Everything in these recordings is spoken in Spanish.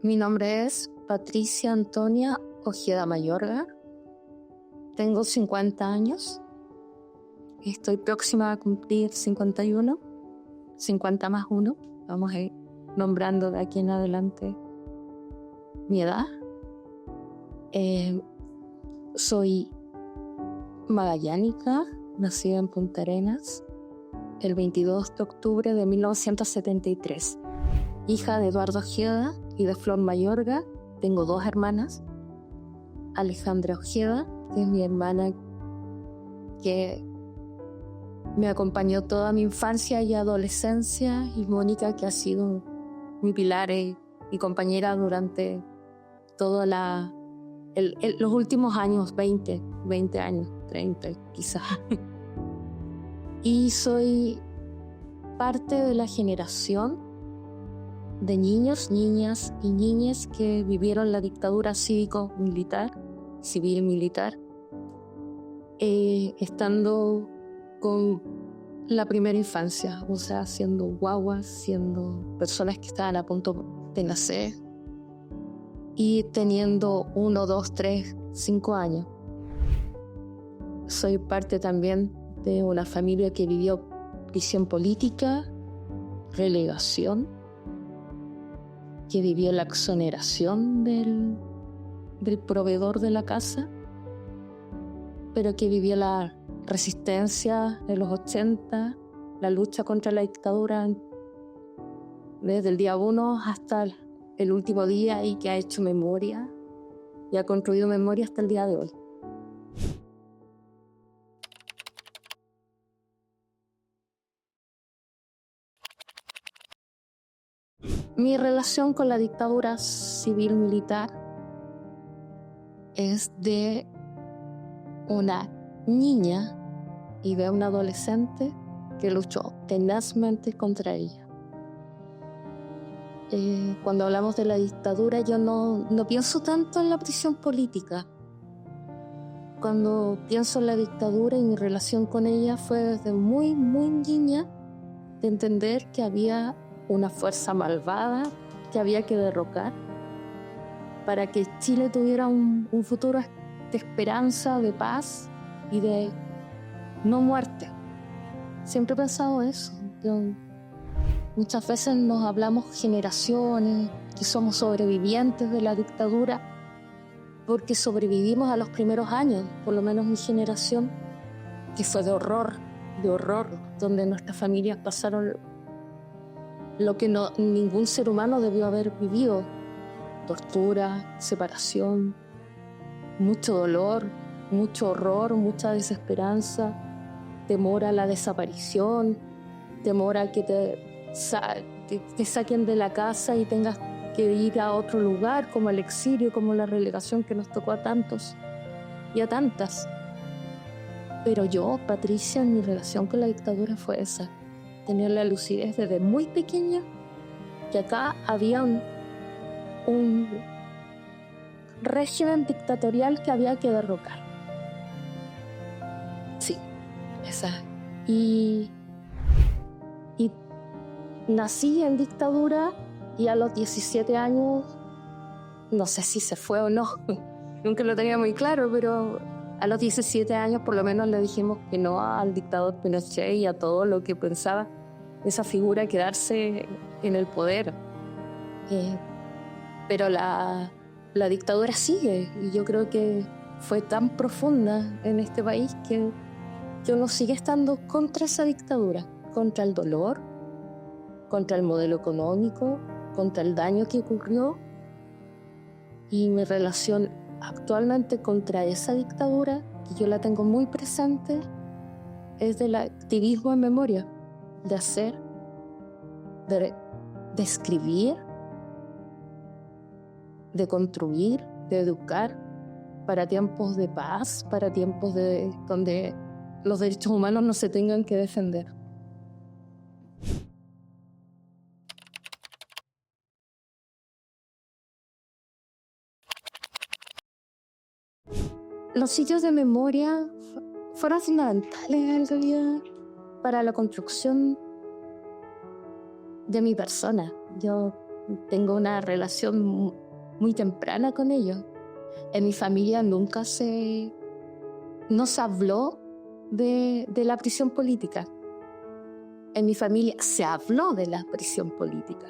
Mi nombre es Patricia Antonia Ojeda Mayorga. Tengo 50 años. Estoy próxima a cumplir 51. 50 más 1. Vamos a ir nombrando de aquí en adelante mi edad. Soy magallánica, nacida en Punta Arenas el 22 de octubre de 1973. Hija de Eduardo Ojeda y de Flor Mayorga. Tengo 2 hermanas. Alejandra Ojeda, que es mi hermana que me acompañó toda mi infancia y adolescencia, y Mónica, que ha sido mi pilar y compañera durante todos los últimos años, 20 años, 30 quizás. Y soy parte de la generación de niños, niñas y niñas que vivieron la dictadura civil-militar, estando con la primera infancia, o sea, siendo guaguas, siendo personas que estaban a punto de nacer y teniendo 1, 2, 3, 5 años. Soy parte también de una familia que vivió prisión política, relegación, que vivió la exoneración del proveedor de la casa, pero que vivió la resistencia de los 80, la lucha contra la dictadura desde el día 1 hasta el último día, y que ha hecho memoria y ha construido memoria hasta el día de hoy. Mi relación con la dictadura civil-militar es de una niña y de una adolescente que luchó tenazmente contra ella. Cuando hablamos de la dictadura, yo no pienso tanto en la prisión política. Cuando pienso en la dictadura y mi relación con ella fue desde muy, muy niña, de entender que había una fuerza malvada que había que derrocar para que Chile tuviera un futuro de esperanza, de paz y de no muerte. Siempre he pensado eso. Muchas veces nos hablamos generaciones que somos sobrevivientes de la dictadura porque sobrevivimos a los primeros años, por lo menos mi generación, que fue de horror, donde nuestras familias pasaron lo que ningún ser humano debió haber vivido: tortura, separación, mucho dolor, mucho horror, mucha desesperanza, temor a la desaparición, temor a que te saquen de la casa y tengas que ir a otro lugar, como el exilio, como la relegación que nos tocó a tantos y a tantas. Pero yo, Patricia, en mi relación con la dictadura fue esa: tener la lucidez desde muy pequeña que acá había un régimen dictatorial que había que derrocar. Sí, esa. Y nací en dictadura, y a los 17 años, no sé si se fue o no, nunca lo tenía muy claro, pero a los 17 años por lo menos le dijimos que no al dictador Pinochet y a todo lo que pensaba esa figura quedarse en el poder. Pero la dictadura sigue, y yo creo que fue tan profunda en este país que uno sigue estando contra esa dictadura, contra el dolor, contra el modelo económico, contra el daño que ocurrió. Y mi relación actualmente contra esa dictadura, que yo la tengo muy presente, es del activismo en memoria, de hacer, de escribir, de construir, de educar para tiempos de paz, para tiempos donde los derechos humanos no se tengan que defender. Los sitios de memoria fueron fundamentales en realidad para la construcción de mi persona. Yo tengo una relación muy temprana con ellos. En mi familia no se habló de la prisión política. En mi familia se habló de la prisión política.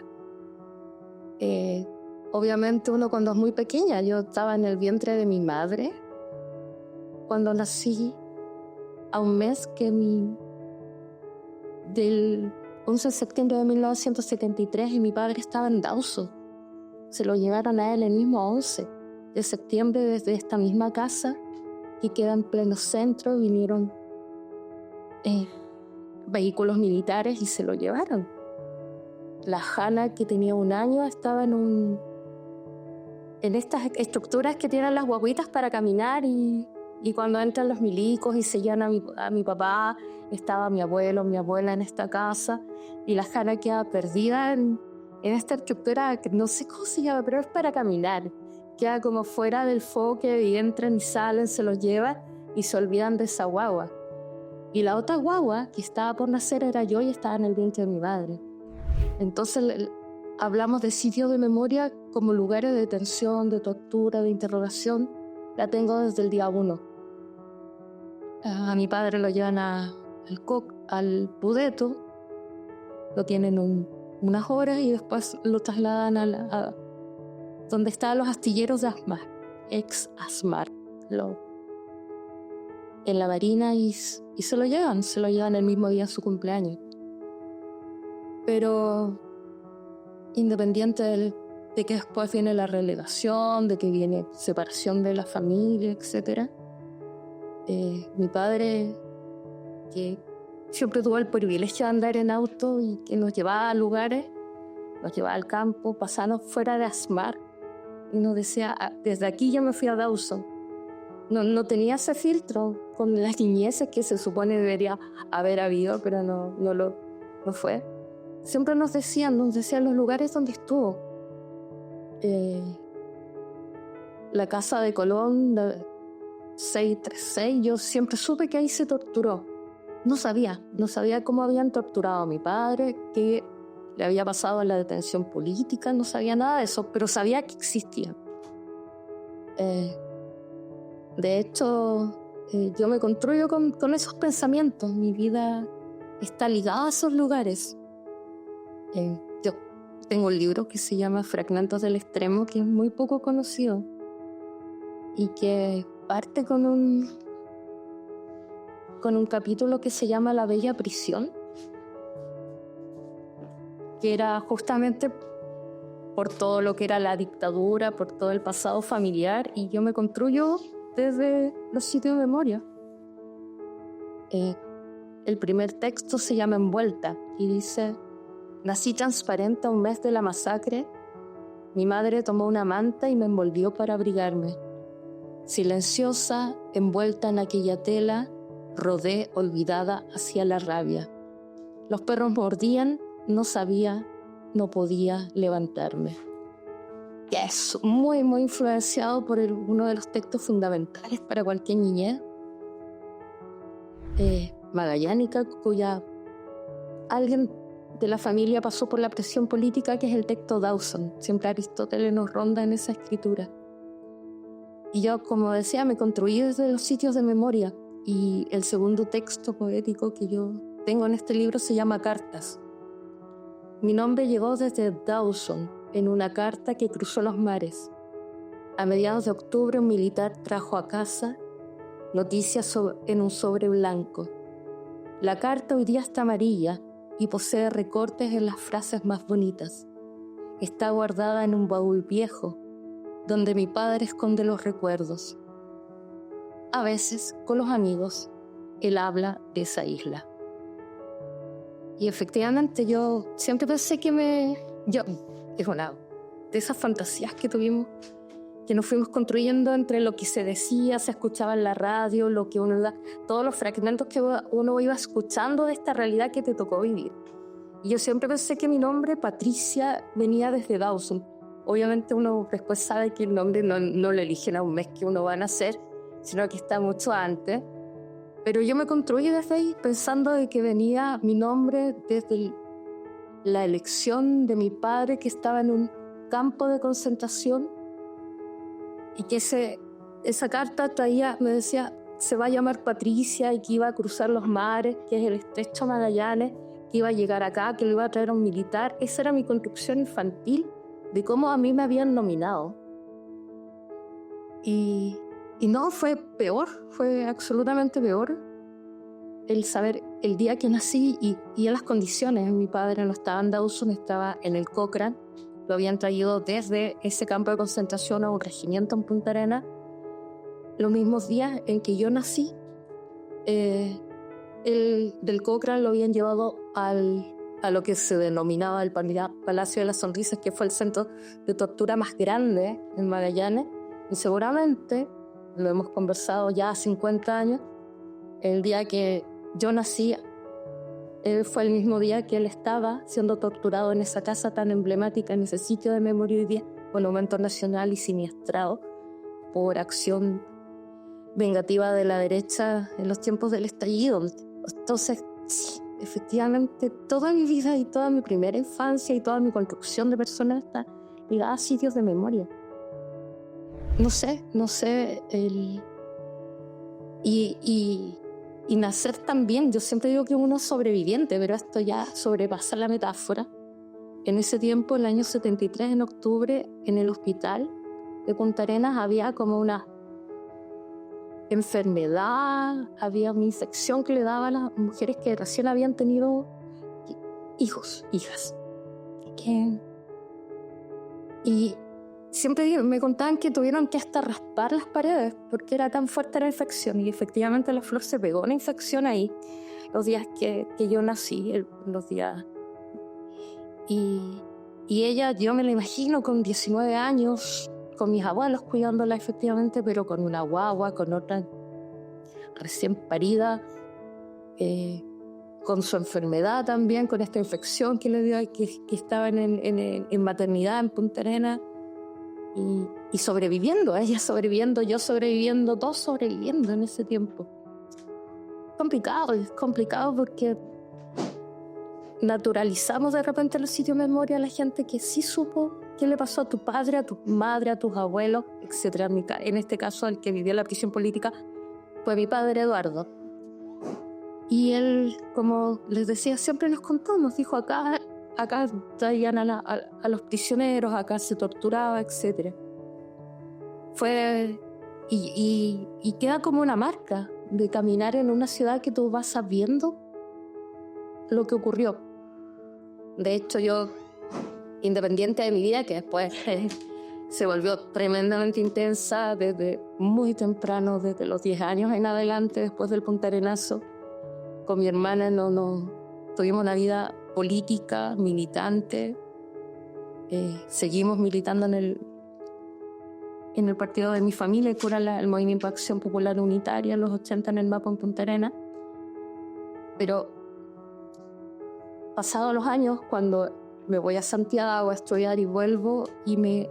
Obviamente uno cuando es muy pequeña, yo estaba en el vientre de mi madre cuando nací, a un mes del 11 de septiembre de 1973, y mi padre estaba en Dawson. Se lo llevaron a él el mismo 11 de septiembre desde esta misma casa que queda en pleno centro. Vinieron vehículos militares y se lo llevaron. La Hannah, que tenía 1 año, estaba en estas estructuras que tienen las guaguitas para caminar, y cuando entran los milicos y se llevan a mi papá, estaba mi abuelo, mi abuela en esta casa, y la Hannah queda perdida en esta estructura que no sé cómo se llama, pero es para caminar. Queda como fuera del foque y entran y salen, se los llevan y se olvidan de esa guagua. Y la otra guagua que estaba por nacer era yo, y estaba en el vientre de mi madre. Entonces hablamos de sitios de memoria como lugares de detención, de tortura, de interrogación. La tengo desde el día 1. A mi padre lo llevan al Pudeto, lo tienen unas horas y después lo trasladan a donde estaban los astilleros de Asmar, ex Asmar, en la Marina, y se lo llevan el mismo día de su cumpleaños. Pero independiente de que después viene la relegación, de que viene separación de la familia, etc., mi padre, que siempre tuvo el privilegio de andar en auto y que nos llevaba a lugares, nos llevaba al campo, pasando fuera de Asmar, y nos decía: desde aquí yo me fui a Dawson. No tenía ese filtro con las niñeces que se supone debería haber habido, pero no fue. Siempre nos decían los lugares donde estuvo. La casa de Colón, 636, yo siempre supe que ahí se torturó. No sabía cómo habían torturado a mi padre, qué le había pasado en la detención política, no sabía nada de eso, pero sabía que existía. De hecho, yo me construyo con esos pensamientos. Mi vida está ligada a esos lugares. Yo tengo un libro que se llama Fragmentos del Extremo, que es muy poco conocido y que parte con un capítulo que se llama La Bella Prisión, que era justamente por todo lo que era la dictadura, por todo el pasado familiar, y yo me construyo desde los sitios de memoria. El primer texto se llama Envuelta y dice: nací transparente a un mes de la masacre. Mi madre tomó una manta y me envolvió para abrigarme. Silenciosa, envuelta en aquella tela, rodé olvidada hacia la rabia. Los perros mordían, no sabía, no podía levantarme. Que es muy, muy influenciado por uno de los textos fundamentales para cualquier niñez, magallánica, cuya alguien de la familia pasó por la presión política, que es el texto Dawson. Siempre Aristóteles nos ronda en esa escritura. Y yo, como decía, me construí desde los sitios de memoria, y el segundo texto poético que yo tengo en este libro se llama Cartas. Mi nombre llegó desde Dawson en una carta que cruzó los mares. A mediados de octubre un militar trajo a casa noticias en un sobre blanco. La carta hoy día está amarilla y posee recortes en las frases más bonitas. Está guardada en un baúl viejo, donde mi padre esconde los recuerdos. A veces, con los amigos, él habla de esa isla. Y efectivamente yo siempre pensé que es una de esas fantasías que tuvimos, que nos fuimos construyendo entre lo que se decía, se escuchaba en la radio, todos los fragmentos que uno iba escuchando de esta realidad que te tocó vivir. Y yo siempre pensé que mi nombre, Patricia, venía desde Dawson. Obviamente uno después sabe que el nombre no lo eligen a un mes que uno va a nacer, sino que está mucho antes. Pero yo me construí desde ahí pensando de que venía mi nombre desde la elección de mi padre, que estaba en un campo de concentración, y que esa carta me decía, se va a llamar Patricia, y que iba a cruzar los mares, que es el estrecho Magallanes, que iba a llegar acá, que lo iba a traer a un militar. Esa era mi construcción infantil de cómo a mí me habían nominado. Y no, fue peor, fue absolutamente peor el saber el día que nací y en las condiciones. Mi padre no estaba en Dawson, estaba en el Cochrane. Lo habían traído desde ese campo de concentración a un regimiento en Punta Arenas. Los mismos días en que yo nací, del Cochrane lo habían llevado a lo que se denominaba el Palacio de las Sonrisas, que fue el centro de tortura más grande en Magallanes. Y seguramente, lo hemos conversado ya hace 50 años, el día que yo nací fue el mismo día que él estaba siendo torturado en esa casa tan emblemática, en ese sitio de memoria hoy día, monumento nacional y siniestrado por acción vengativa de la derecha en los tiempos del estallido. Entonces, sí, efectivamente, toda mi vida y toda mi primera infancia y toda mi construcción de persona está ligada a sitios de memoria. No sé, y nacer también, yo siempre digo que uno es sobreviviente, pero esto ya sobrepasa la metáfora. En ese tiempo, en el año 73, en octubre, en el hospital de Punta Arenas había como una enfermedad, había una infección que le daba a las mujeres que recién habían tenido hijos, hijas. Y siempre me contaban que tuvieron que hasta raspar las paredes porque era tan fuerte la infección, y efectivamente la Flor se pegó una infección ahí los días que yo nací, los días. Y ella, yo me la imagino con 19 años, con mis abuelos cuidándola efectivamente, pero con una guagua, con otra recién parida, con su enfermedad también, con esta infección que le dio, que estaba en maternidad en Punta Arenas. Y sobreviviendo, ella sobreviviendo, yo sobreviviendo, todos sobreviviendo en ese tiempo. Es complicado porque naturalizamos de repente los sitios de memoria a la gente que sí supo qué le pasó a tu padre, a tu madre, a tus abuelos, etc. En este caso, el que vivió la prisión política fue mi padre Eduardo. Y él, como les decía, siempre nos contó, nos dijo, acá traían a los prisioneros, acá se torturaba, etc. Y queda como una marca de caminar en una ciudad que tú vas sabiendo lo que ocurrió. De hecho, yo, independiente de mi vida, que después se volvió tremendamente intensa desde muy temprano, desde los 10 años en adelante, después del puntaarenazo, con mi hermana no tuvimos una vida política, militante. Seguimos militando en el partido de mi familia, que era el Movimiento de Acción Popular Unitaria, en los 80 en el Mapa en Punta Arenas. Pero pasados los años, cuando me voy a Santiago a estudiar y vuelvo y me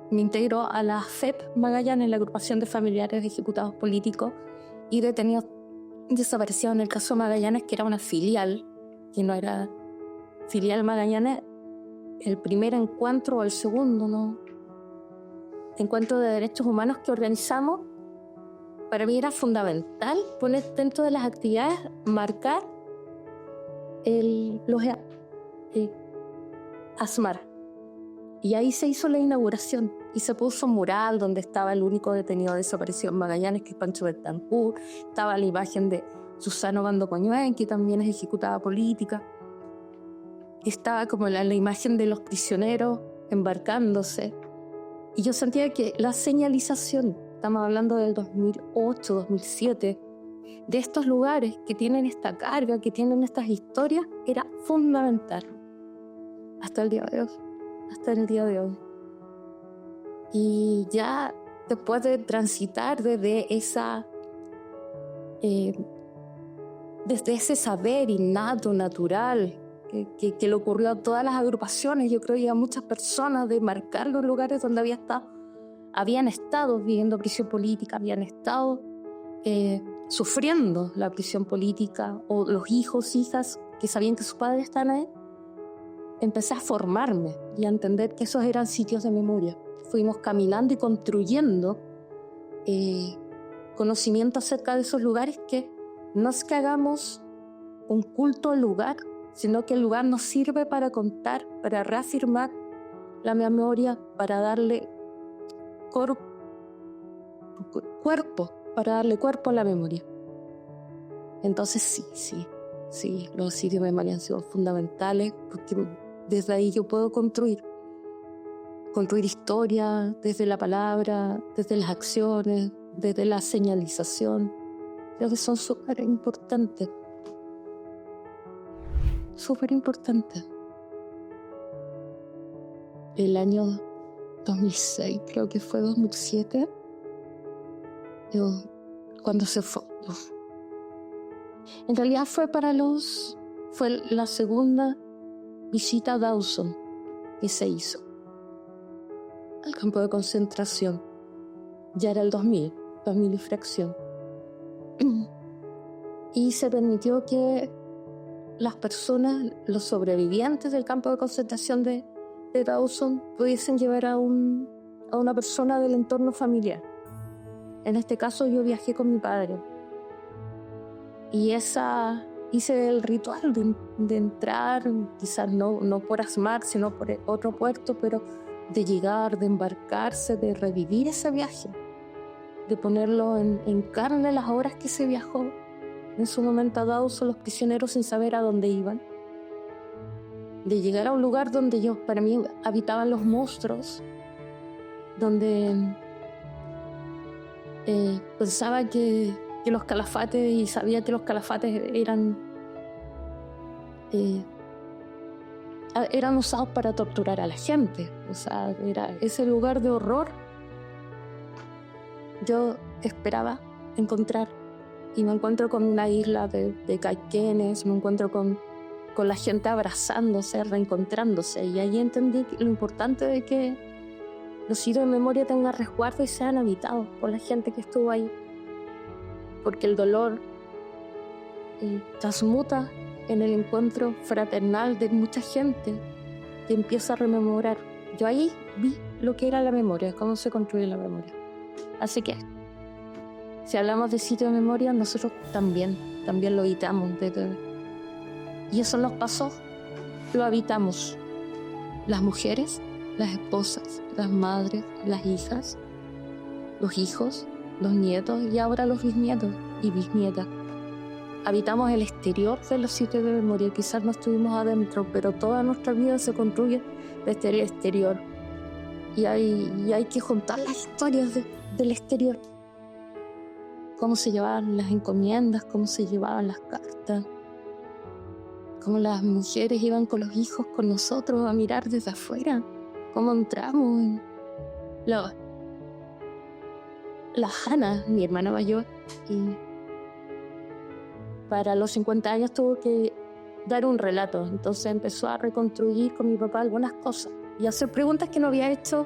integro a la FEP Magallanes, la agrupación de familiares de ejecutados políticos y detenidos desaparecidos en el caso Magallanes, que era una filial, que no era filial Magallanes. El primer encuentro o el segundo, ¿no? Encuentro de derechos humanos que organizamos, para mí era fundamental poner dentro de las actividades, marcar los ASMAR. Y ahí se hizo la inauguración y se puso un mural donde estaba el único detenido desaparecido en Magallanes, que es Pancho Betancur. Estaba la imagen de Susano Bando Coñuén, que también es ejecutada política. Estaba como la imagen de los prisioneros embarcándose. Y yo sentía que la señalización, estamos hablando del 2008, 2007, de estos lugares que tienen esta carga, que tienen estas historias, era fundamental. Hasta el día de hoy. Y ya después de transitar desde ese saber innato, natural, que le ocurrió a todas las agrupaciones, yo creo, y a muchas personas, de marcar los lugares donde habían estado viviendo prisión política, habían estado sufriendo la prisión política, o los hijos, hijas que sabían que sus padres estaban ahí, empecé a formarme y a entender que esos eran sitios de memoria. Fuimos caminando y construyendo conocimiento acerca de esos lugares, que no es que hagamos un culto al lugar, sino que el lugar nos sirve para contar, para reafirmar la memoria, para darle cuerpo, para darle cuerpo a la memoria. Entonces sí, los sitios de memoria han sido fundamentales, porque desde ahí yo puedo construir historia, desde la palabra, desde las acciones, desde la señalización. Creo que son súper importantes. Súper importante. El año 2006, creo que fue 2007, cuando se fue. En realidad fue la segunda visita a Dawson que se hizo al campo de concentración. Ya era el 2000 y fracción. Y se permitió que las personas, los sobrevivientes del campo de concentración de Dawson, pudiesen llevar a una persona del entorno familiar. En este caso yo viajé con mi padre. Y hice el ritual de entrar, quizás no por Asmar, sino por otro puerto, pero de llegar, de embarcarse, de revivir ese viaje, de ponerlo en carne las horas que se viajó. En su momento a Dawson, los prisioneros sin saber a dónde iban. De llegar a un lugar donde para mí habitaban los monstruos, donde pensaba que los calafates, y sabía que los calafates eran usados para torturar a la gente. O sea, era ese lugar de horror. Yo esperaba encontrar, y me encuentro con una isla de caiquenes, me encuentro con la gente abrazándose, reencontrándose, y ahí entendí lo importante de que los sitios de memoria tengan resguardo y sean habitados por la gente que estuvo ahí, porque el dolor transmuta en el encuentro fraternal de mucha gente que empieza a rememorar. Yo ahí vi lo que era la memoria, cómo se construye la memoria. Así que, si hablamos de sitio de memoria, nosotros también lo habitamos. Y eso nos pasó, lo habitamos. Las mujeres, las esposas, las madres, las hijas, los hijos, los nietos y ahora los bisnietos y bisnietas. Habitamos el exterior de los sitios de memoria. Quizás no estuvimos adentro, pero toda nuestra vida se construye desde el exterior. Y hay que juntar las historias del exterior. Cómo se llevaban las encomiendas, cómo se llevaban las cartas, cómo las mujeres iban con los hijos con nosotros a mirar desde afuera, cómo entramos. La Hannah, mi hermana mayor, y para los 50 años tuvo que dar un relato. Entonces empezó a reconstruir con mi papá algunas cosas y hacer preguntas que no había hecho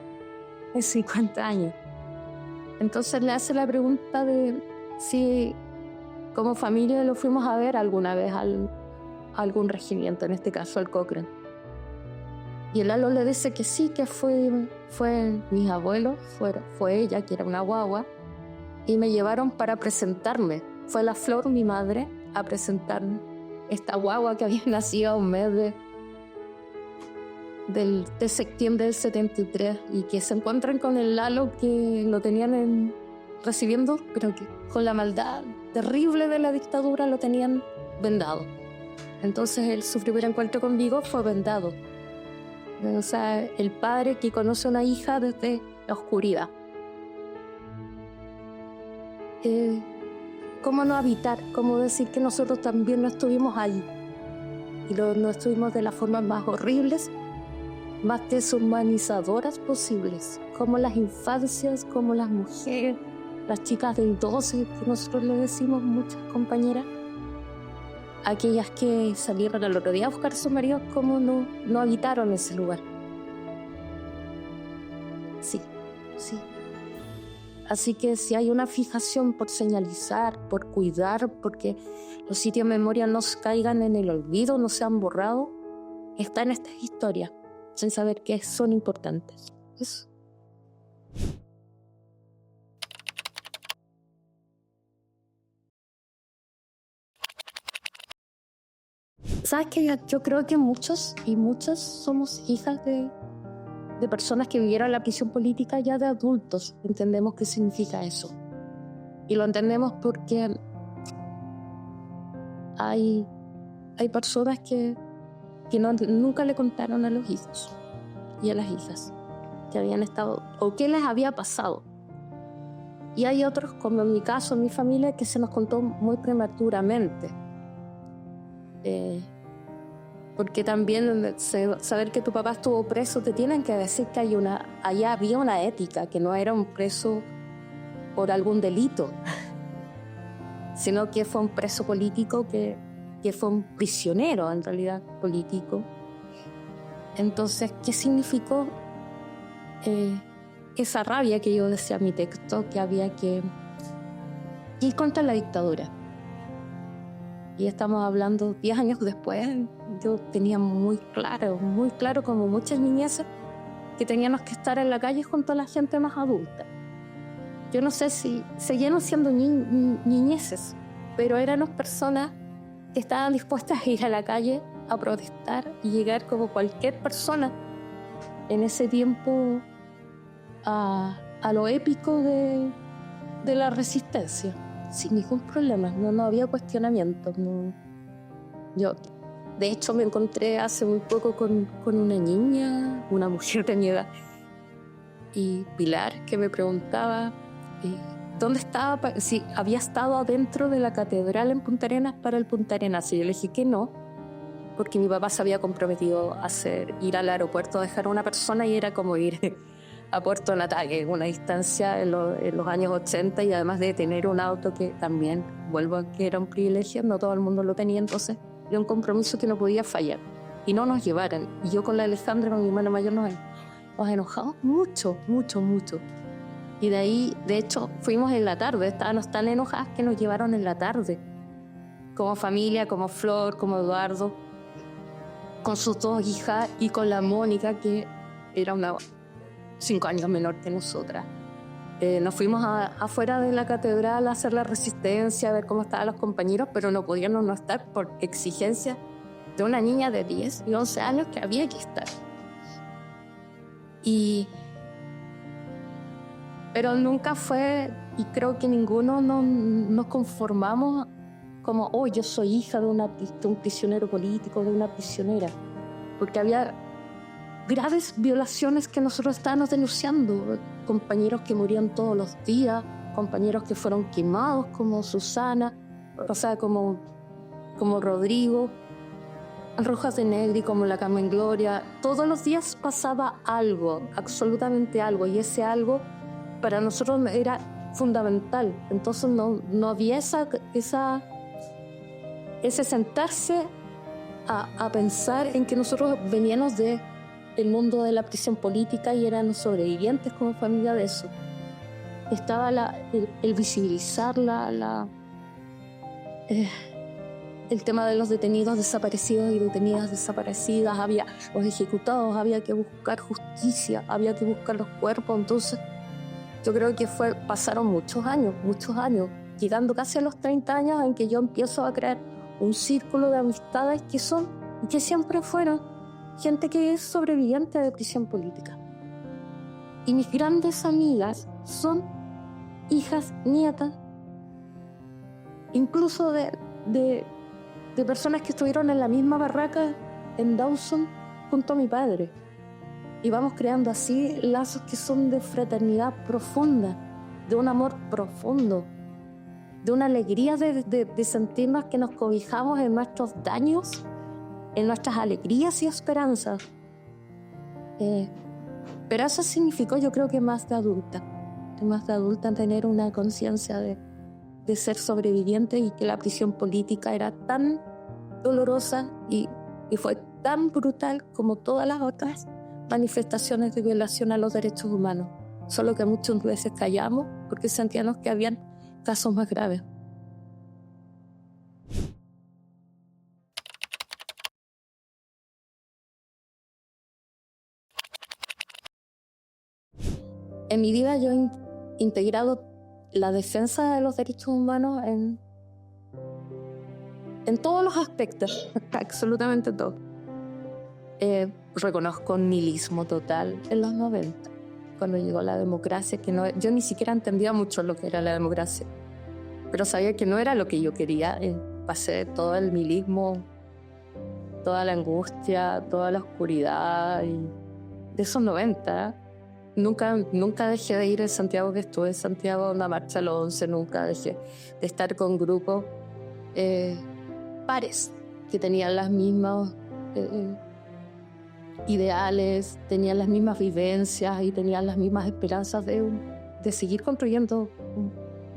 en 50 años. Entonces le hace la pregunta de si como familia lo fuimos a ver alguna vez a algún regimiento, en este caso al Cochrane. Y el Lalo le dice que sí, que fue mis abuelos, fue ella, que era una guagua, y me llevaron para presentarme. Fue la Flor, mi madre, a presentarme esta guagua que había nacido a un mes de septiembre del 73, y que se encuentran con el Lalo, que lo tenían recibiendo, creo que con la maldad terrible de la dictadura, lo tenían vendado. Entonces su primer encuentro conmigo fue vendado. O sea, el padre que conoce a una hija desde la oscuridad. ¿Cómo no habitar? ¿Cómo decir que nosotros también no estuvimos ahí? Y no estuvimos de las formas más horribles, más deshumanizadoras posibles. Como las infancias, como las mujeres, las chicas del 12, que nosotros le decimos, muchas compañeras, aquellas que salieron al otro día a buscar a sus maridos, cómo no habitaron ese lugar. Sí. Así que si hay una fijación por señalizar, por cuidar, porque los sitios de memoria no se caigan en el olvido, no sean borrados, está en estas historias, sin saber que son importantes. Eso. ¿Sabes qué? Yo creo que muchos y muchas somos hijas de personas que vivieron la prisión política ya de adultos. Entendemos qué significa eso. Y lo entendemos porque hay personas que nunca le contaron a los hijos y a las hijas que habían estado o qué les había pasado. Y hay otros, como en mi caso, en mi familia, que se nos contó muy prematuramente. Porque también saber que tu papá estuvo preso, te tienen que decir que allá había una ética, que no era un preso por algún delito, sino que fue un preso político, que fue un prisionero en realidad político. Entonces, ¿qué significó esa rabia que yo decía en mi texto, que había que ir contra la dictadura? Y estamos hablando 10 años después. Yo tenía muy claro, como muchas niñeces, que teníamos que estar en la calle junto a la gente más adulta. Yo no sé si seguían siendo niñeces, pero éramos personas que estaban dispuestas a ir a la calle a protestar y llegar como cualquier persona en ese tiempo a lo épico de la resistencia, sin ningún problema. No había cuestionamiento. No. Yo, de hecho, me encontré hace muy poco con una niña, una mujer de mi edad, y Pilar, que me preguntaba dónde estaba, si había estado adentro de la catedral en Punta Arenas para el Punta Arenas. Y yo le dije que no, porque mi papá se había comprometido a ir al aeropuerto a dejar a una persona, y era como ir a Puerto Natale, una distancia en los años 80, y además de tener un auto que también, vuelvo a que era un privilegio, no todo el mundo lo tenía, entonces era un compromiso que no podía fallar. Y no nos llevaran. Y yo con la Alejandra, con mi hermana mayor, nos enojamos mucho. Y de ahí, de hecho, fuimos en la tarde, estábamos tan enojadas que nos llevaron en la tarde, como familia, como Flor, como Eduardo, con sus 2 hijas, y con la Mónica, que era 5 años menor que nosotras. Nos fuimos afuera de la catedral a hacer la resistencia, a ver cómo estaban los compañeros, pero no podíamos no estar por exigencia de una niña de 10 y 11 años que había que estar. Pero nunca fue, y creo que ninguno nos conformamos como, yo soy hija de un prisionero político, de una prisionera, porque había graves violaciones que nosotros estábamos denunciando, compañeros que morían todos los días, compañeros que fueron quemados como Susana, o sea, como Rodrigo, Rojas de Negri, como la Carmen Gloria. Todos los días pasaba algo, absolutamente algo, y ese algo para nosotros era fundamental. Entonces no había ese sentarse a pensar en que nosotros veníamos del mundo de la prisión política y éramos sobrevivientes como familia de eso. Estaba el visibilizar el tema de los detenidos desaparecidos y detenidas desaparecidas. Había los ejecutados, había que buscar justicia, había que buscar los cuerpos. Entonces yo creo que pasaron muchos años, llegando casi a los 30 años, en que yo empiezo a crear un círculo de amistades que siempre fueron gente que es sobreviviente de prisión política. Y mis grandes amigas son hijas, nietas, incluso de personas que estuvieron en la misma barraca en Dawson junto a mi padre. Y vamos creando así lazos que son de fraternidad profunda, de un amor profundo, de una alegría de sentirnos que nos cobijamos en nuestros daños, en nuestras alegrías y esperanzas. Pero eso significó, yo creo que más de adulta tener una conciencia de ser sobreviviente, y que la prisión política era tan dolorosa y fue tan brutal como todas las otras manifestaciones de violación a los derechos humanos. solo que muchas veces callamos porque sentíamos que habían casos más graves. En mi vida yo he integrado la defensa de los derechos humanos en todos los aspectos, absolutamente todo. Reconozco un nihilismo total en los 90, cuando llegó la democracia, que yo ni siquiera entendía mucho lo que era la democracia, pero sabía que no era lo que yo quería. Pasé todo el nihilismo, toda la angustia, toda la oscuridad de esos 90. Nunca dejé de ir a Santiago, que estuve en Santiago en la marcha a los 11, nunca dejé de estar con grupos pares que tenían las mismas ideales, tenían las mismas vivencias y tenían las mismas esperanzas de seguir construyendo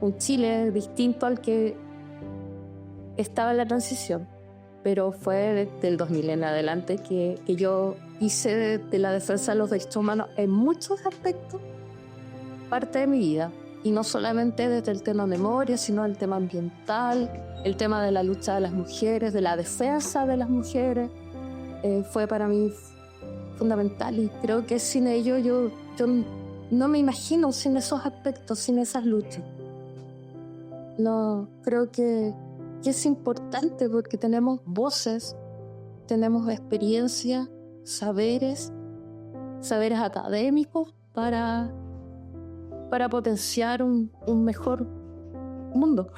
un Chile distinto al que estaba en la transición. Pero fue del 2000 en adelante que yo hice de la defensa de los derechos humanos en muchos aspectos parte de mi vida. Y no solamente desde el tema memoria, sino el tema ambiental, el tema de la lucha de las mujeres, de la defensa de las mujeres. Fue para mí fundamental y creo que sin ello yo no me imagino sin esos aspectos, sin esas luchas. No, creo que es importante porque tenemos voces, tenemos experiencia, saberes académicos para potenciar un mejor mundo.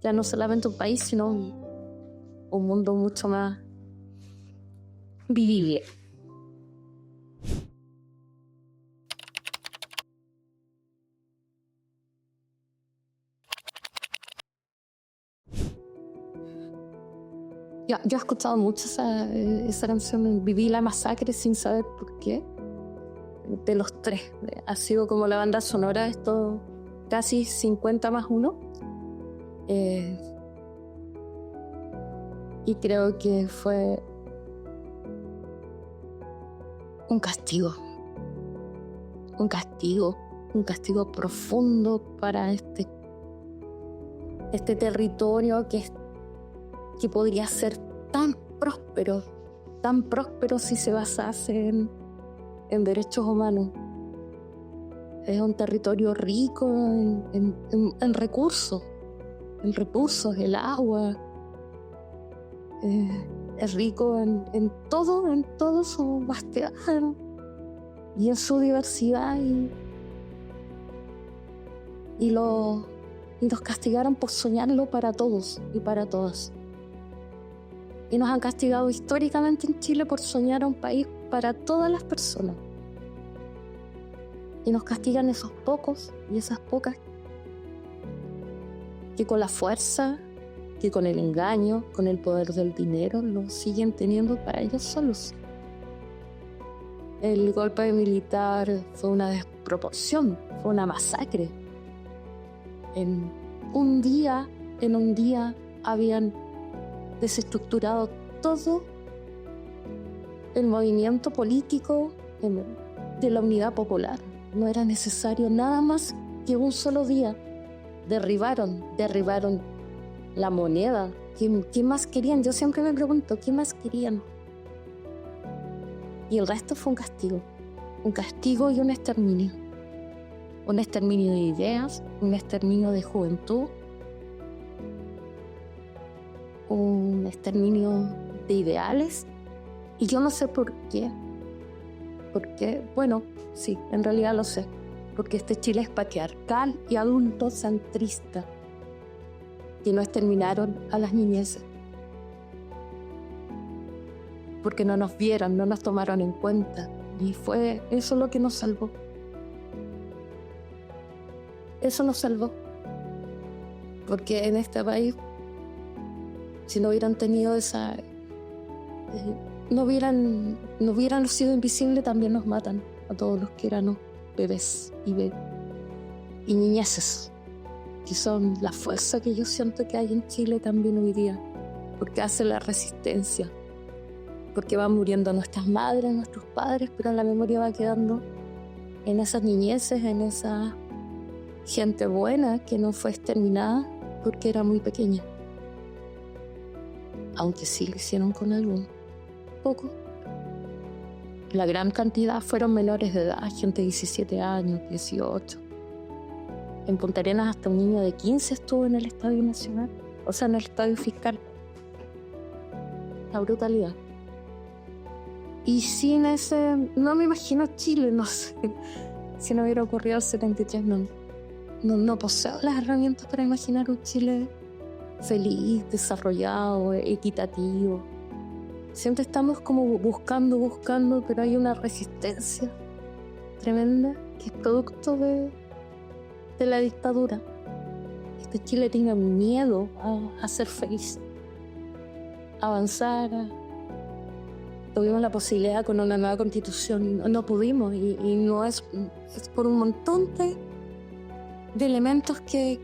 Ya no solamente un país, sino un mundo mucho más vivible. Yo he escuchado mucho esa canción, Viví la masacre sin saber por qué, de los tres. Ha sido como la banda sonora, esto casi 50+1. Y creo que fue un castigo profundo para este territorio que podría ser tan próspero si se basase en derechos humanos. Es un territorio rico en recursos, el agua. Es rico en todo su vastedad y en su diversidad. Y los castigaron por soñarlo para todos y para todas. Y nos han castigado históricamente en Chile por soñar a un país para todas las personas. Y nos castigan esos pocos y esas pocas que con la fuerza, que con el engaño, con el poder del dinero, lo siguen teniendo para ellos solos. El golpe militar fue una desproporción, fue una masacre. En un día habían desestructurado todo el movimiento político de la Unidad Popular. No era necesario nada más que un solo día. Derribaron la moneda. ¿Qué más querían? Yo siempre me pregunto, ¿qué más querían? Y el resto fue un castigo y un exterminio. Un exterminio de ideas, un exterminio de juventud, un exterminio de ideales. Y yo no sé por qué. Porque, bueno, sí, en realidad lo sé. Porque este Chile es patriarcal y adultocentrista. Y no exterminaron a las niñeces. Porque no nos vieron, no nos tomaron en cuenta. Y fue eso lo que nos salvó. Eso nos salvó. Porque en este país, si no hubieran tenido esa... no hubieran sido invisibles, también nos matan a todos los que eran bebés y niñeces, que son la fuerza que yo siento que hay en Chile también hoy día, porque hace la resistencia, porque van muriendo nuestras madres, nuestros padres, pero la memoria va quedando en esas niñeces, en esa gente buena que no fue exterminada porque era muy pequeña. Aunque sí lo hicieron con algún poco. La gran cantidad fueron menores de edad, gente de 17 años, 18. En Punta Arenas hasta un niño de 15 estuvo en el Estadio Nacional, o sea, en el Estadio Fiscal. La brutalidad. Y sin ese, no me imagino Chile, no sé, si no hubiera ocurrido el 73, no poseo las herramientas para imaginar un Chile feliz, desarrollado, equitativo. Siempre estamos como buscando, pero hay una resistencia tremenda que es producto de la dictadura. Este Chile tiene miedo a ser feliz, a avanzar. Tuvimos la posibilidad con una nueva constitución y no pudimos, y no es por un montón de elementos que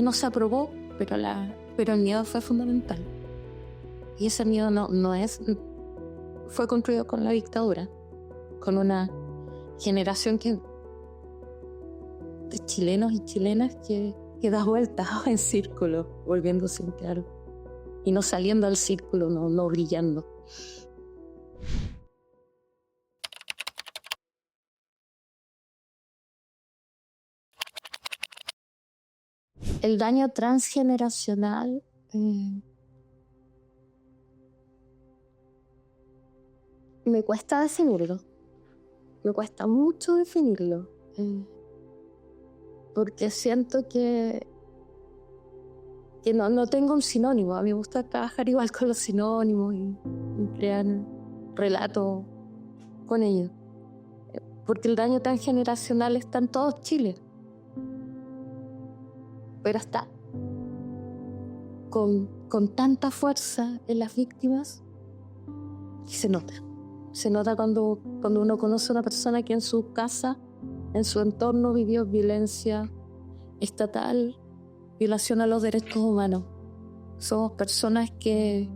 no se aprobó, pero el miedo fue fundamental. Y ese miedo fue construido con la dictadura, con una generación de chilenos y chilenas que da vueltas en círculo, volviendo siempre algo, y no saliendo al círculo, no brillando. El daño transgeneracional me cuesta definirlo. Me cuesta mucho definirlo. Porque siento que no tengo un sinónimo. A mí me gusta trabajar igual con los sinónimos y crear relatos con ellos. Porque el daño transgeneracional está en todo Chile. Pero está con tanta fuerza en las víctimas y se nota. Se nota cuando uno conoce a una persona que en su casa, en su entorno, vivió violencia estatal, violación a los derechos humanos. Somos personas que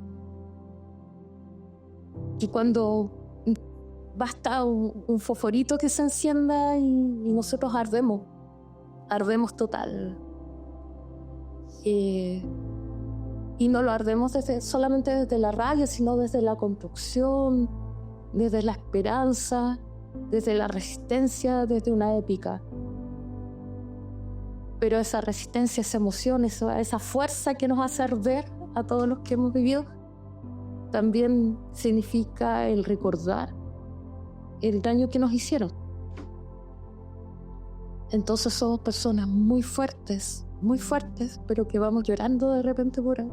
cuando basta un fosforito que se encienda y nosotros ardemos total. Y no lo ardemos solamente desde la rabia, sino desde la construcción, desde la esperanza, desde la resistencia, desde una épica. Pero esa resistencia, esa emoción, esa fuerza que nos hace arder a todos los que hemos vivido, también significa el recordar el daño que nos hicieron. Entonces somos personas muy fuertes, pero que vamos llorando de repente por ahí,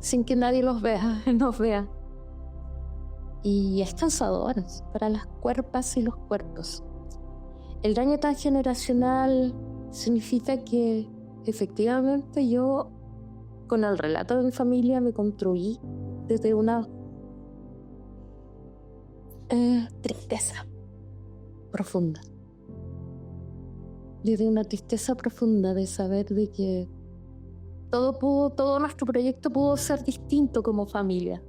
sin que nadie nos vea. Y es cansador para las cuerpas y los cuerpos. El daño transgeneracional significa que efectivamente yo, con el relato de mi familia, me construí desde una tristeza profunda. Desde una tristeza profunda de saber de que todo nuestro proyecto pudo ser distinto como familia.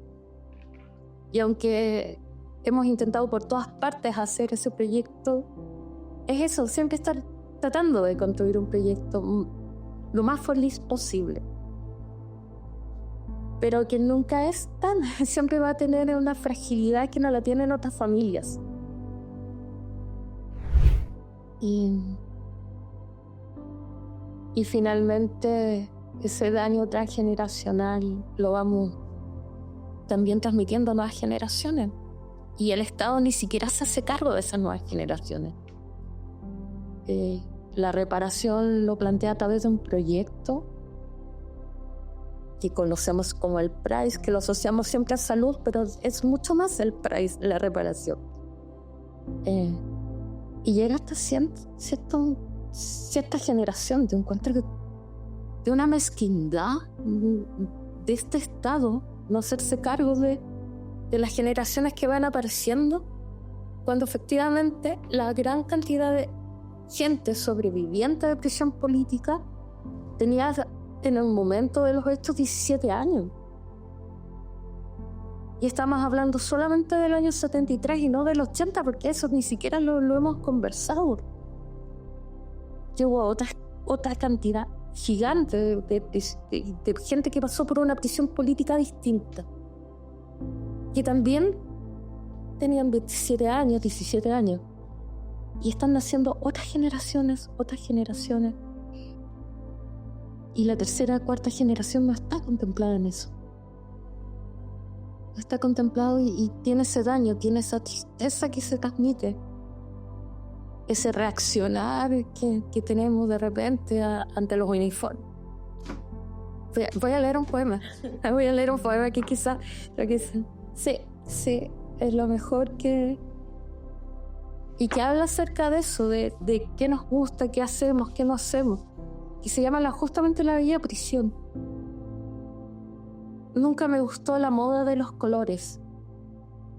Y aunque hemos intentado por todas partes hacer ese proyecto, es eso, siempre estar tratando de construir un proyecto lo más feliz posible. Pero que nunca es tan, siempre va a tener una fragilidad que no la tienen otras familias. Y finalmente ese daño transgeneracional lo vamos también transmitiendo a nuevas generaciones. Y el Estado ni siquiera se hace cargo de esas nuevas generaciones. La reparación lo plantea a través de un proyecto que conocemos como el PRAIS, que lo asociamos siempre a salud, pero es mucho más el PRAIS, la reparación. Y llega hasta cierta generación de encuentro de una mezquindad de este Estado, no hacerse cargo de las generaciones que van apareciendo, cuando efectivamente la gran cantidad de gente sobreviviente de prisión política tenía en el momento de los hechos 17 años. Y estamos hablando solamente del año 73 y no del 80, porque eso ni siquiera lo hemos conversado. Que hubo otra cantidad gigante de gente que pasó por una prisión política distinta, que también tenían 27 años, 17 años, y están naciendo otras generaciones, y la tercera, cuarta generación no está contemplada en eso. No está contemplado y tiene ese daño, tiene esa tristeza que se transmite, ese reaccionar que tenemos de repente ante los uniformes. Voy a leer un poema. Que quizá sí, es lo mejor que... Y que habla acerca de eso, de qué nos gusta, qué hacemos, qué no hacemos. Y se llama justamente La Bella Prisión. Nunca me gustó la moda de los colores.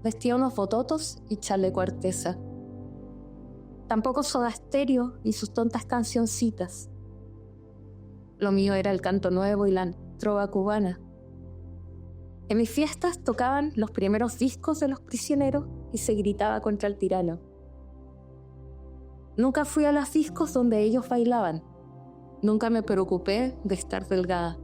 Vestía unos bototos y chaleco artesa. Tampoco Soda Stereo y sus tontas cancioncitas. Lo mío era el canto nuevo y la trova cubana. En mis fiestas tocaban los primeros discos de Los Prisioneros y se gritaba contra el tirano. Nunca fui a los discos donde ellos bailaban. Nunca me preocupé de estar delgada.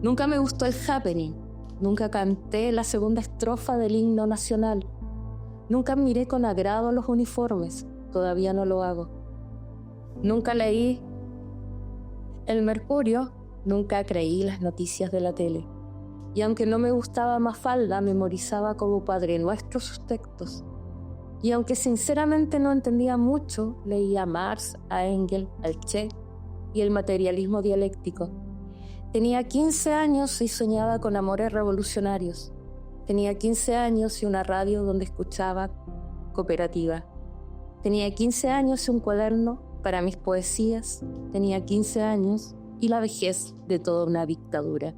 Nunca me gustó el happening. Nunca canté la segunda estrofa del himno nacional. Nunca miré con agrado los uniformes. Todavía no lo hago. Nunca leí el Mercurio. Nunca creí las noticias de la tele. Y aunque no me gustaba Mafalda, memorizaba como Padre Nuestro sus textos. Y aunque sinceramente no entendía mucho, leía a Marx, a Engels, al Che y el materialismo dialéctico. Tenía 15 años y soñaba con amores revolucionarios. Tenía 15 años y una radio donde escuchaba Cooperativa. Tenía 15 años y un cuaderno para mis poesías. Tenía 15 años y la vejez de toda una dictadura.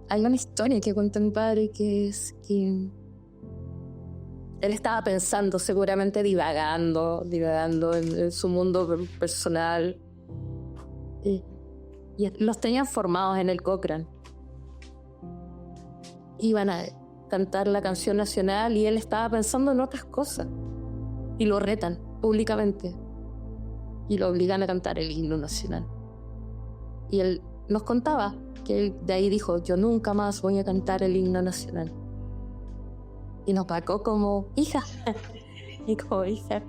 Hay una historia que cuenta mi padre que es que él estaba pensando, seguramente divagando en su mundo personal. Y los tenían formados en el Cochrane. Iban a cantar la canción nacional y él estaba pensando en otras cosas. Y lo retan públicamente. Y lo obligan a cantar el himno nacional. Y él nos contaba que él de ahí dijo, yo nunca más voy a cantar el himno nacional. Y nos pagó como hija. Y como hija.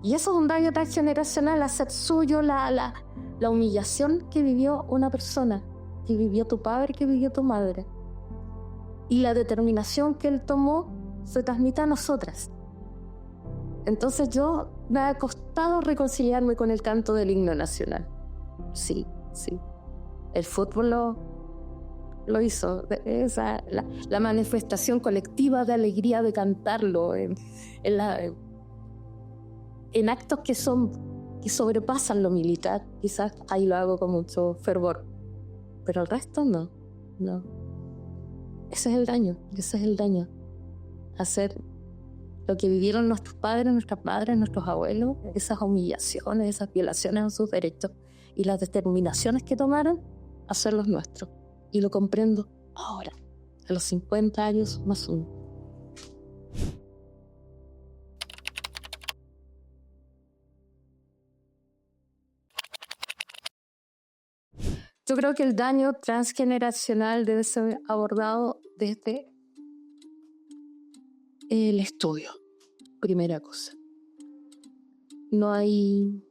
Y eso es un daño transgeneracional, hacer suyo la humillación que vivió una persona, que vivió tu padre, que vivió tu madre. Y la determinación que él tomó se transmite a nosotras. Entonces me ha costado reconciliarme con el canto del himno nacional. Sí. El fútbol lo hizo. La manifestación colectiva de alegría de cantarlo en actos que sobrepasan lo militar. Quizás ahí lo hago con mucho fervor. Pero el resto no. Ese es el daño. Hacer lo que vivieron nuestros padres, nuestras madres, nuestros abuelos, esas humillaciones, esas violaciones a sus derechos y las determinaciones que tomaron, hacerlos nuestros. Y lo comprendo ahora, a los 50 años más uno. Yo creo que el daño transgeneracional debe ser abordado desde el estudio, primera cosa. No hay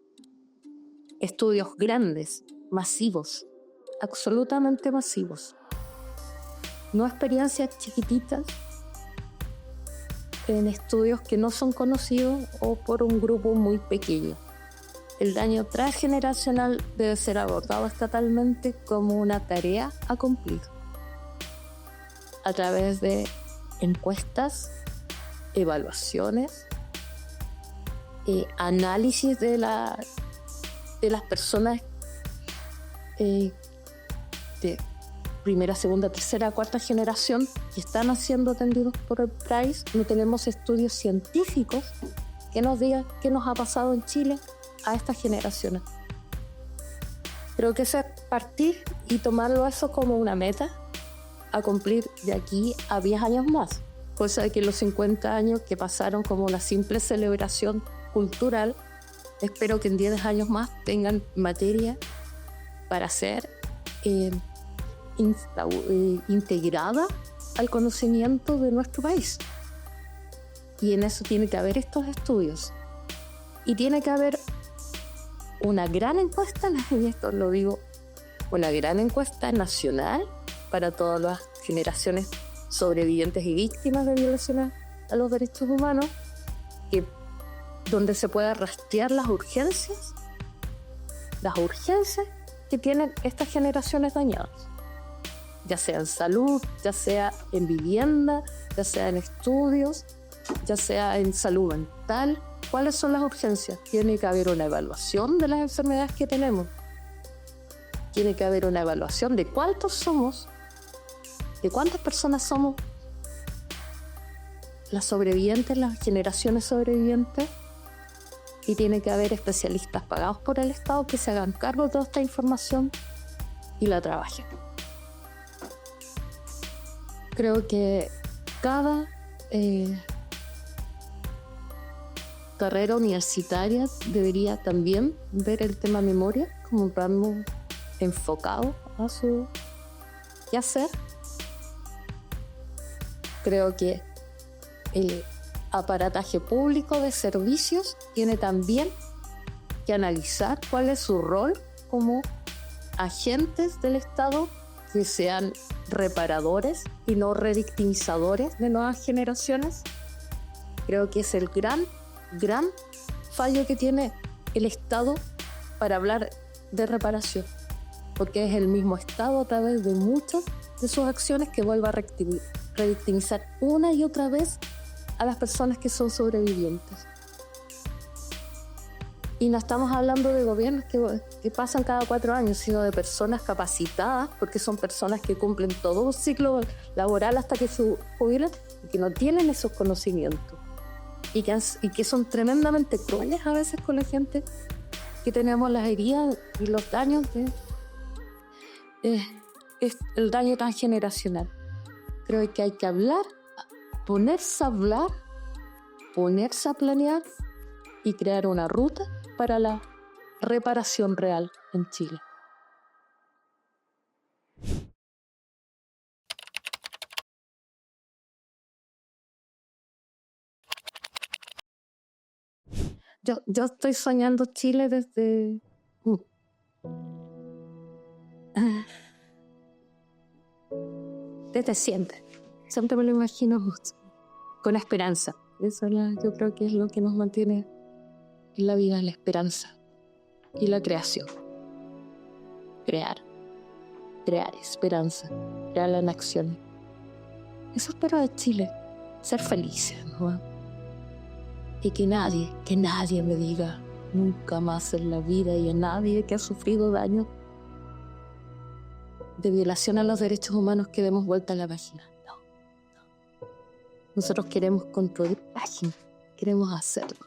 estudios grandes, masivos, absolutamente masivos. No experiencias chiquititas en estudios que no son conocidos o por un grupo muy pequeño. El daño transgeneracional debe ser abordado estatalmente como una tarea a cumplir a través de encuestas, evaluaciones, análisis de las personas de primera, segunda, tercera, cuarta generación que están siendo atendidos por el PRAIS. No tenemos estudios científicos que nos digan qué nos ha pasado en Chile a estas generaciones. Creo que eso es partir y tomarlo eso como una meta a cumplir de aquí a 10 años más. Cosa de que los 50 años que pasaron como una simple celebración cultural, espero que en 10 años más tengan materia para ser integrada al conocimiento de nuestro país. Y en eso tiene que haber estos estudios. Y tiene que haber una gran encuesta, y esto lo digo, una gran encuesta nacional para todas las generaciones sobrevivientes y víctimas de violaciones a los derechos humanos, donde se pueda rastrear las urgencias que tienen estas generaciones dañadas, ya sea en salud, ya sea en vivienda, ya sea en estudios, ya sea en salud mental. ¿Cuáles son las urgencias? Tiene que haber una evaluación de las enfermedades que tenemos. Tiene que haber una evaluación de cuántos somos, de cuántas personas somos las sobrevivientes, las generaciones sobrevivientes, y tiene que haber especialistas pagados por el Estado que se hagan cargo de toda esta información y la trabajen. Creo que cada carrera universitaria debería también ver el tema memoria como un ramo enfocado a su quehacer. Creo que el aparataje público de servicios tiene también que analizar cuál es su rol como agentes del Estado que sean reparadores y no revictimizadores de nuevas generaciones. Creo que es el gran fallo que tiene el Estado para hablar de reparación, porque es el mismo Estado a través de muchas de sus acciones que vuelve a revictimizar una y otra vez a las personas que son sobrevivientes. Y no estamos hablando de gobiernos que pasan cada 4 años, sino de personas capacitadas, porque son personas que cumplen todo un ciclo laboral hasta que se jubilan y que no tienen esos conocimientos. Y que son tremendamente crueles a veces con la gente que tenemos las heridas y los daños de el daño transgeneracional. Creo que hay que hablar, ponerse a planear y crear una ruta para la reparación real en Chile. Yo estoy soñando Chile desde siempre. Siempre me lo imagino con esperanza. Eso yo creo que es lo que nos mantiene en la vida, la esperanza y la creación. Crear esperanza, crearla en acción. Eso espero de Chile, ser felices, ¿no? Y que nadie me diga nunca más en la vida, y a nadie que ha sufrido daño de violación a los derechos humanos que demos vuelta a la página. No. Nosotros queremos construir páginas, queremos hacerlo.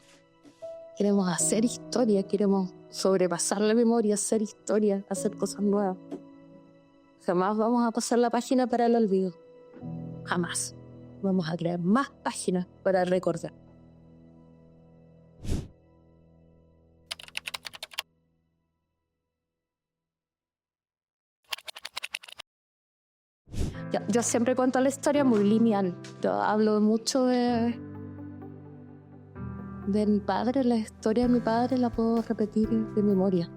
Queremos hacer historia, queremos sobrepasar la memoria, hacer historia, hacer cosas nuevas. Jamás vamos a pasar la página para el olvido. Jamás. Vamos a crear más páginas para recordar. Yo siempre cuento la historia muy lineal. Yo hablo mucho de mi padre. La historia de mi padre la puedo repetir de memoria.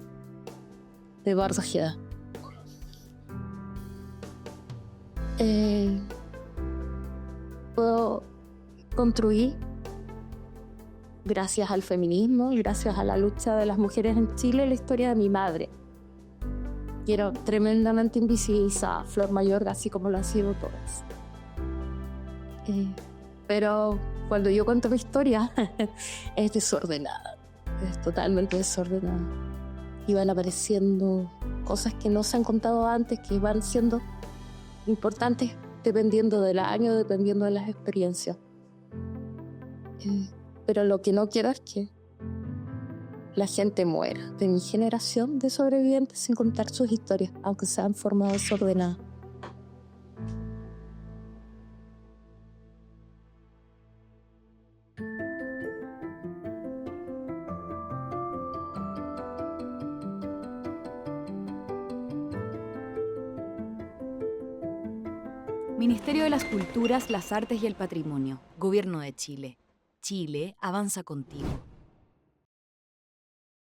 De Eduardo Ojeda. Puedo construir, gracias al feminismo y gracias a la lucha de las mujeres en Chile, la historia de mi madre. Quiero tremendamente invisibilizada, Flor Mayorga, así como lo han sido todas. Pero cuando yo cuento mi historia, es desordenada, es totalmente desordenada. Y van apareciendo cosas que no se han contado antes, que van siendo importantes dependiendo del año, dependiendo de las experiencias. Pero lo que no quiero es que la gente muera de mi generación de sobrevivientes sin contar sus historias, aunque sean en forma desordenada. Ministerio de las Culturas, las Artes y el Patrimonio. Gobierno de Chile. Chile avanza contigo.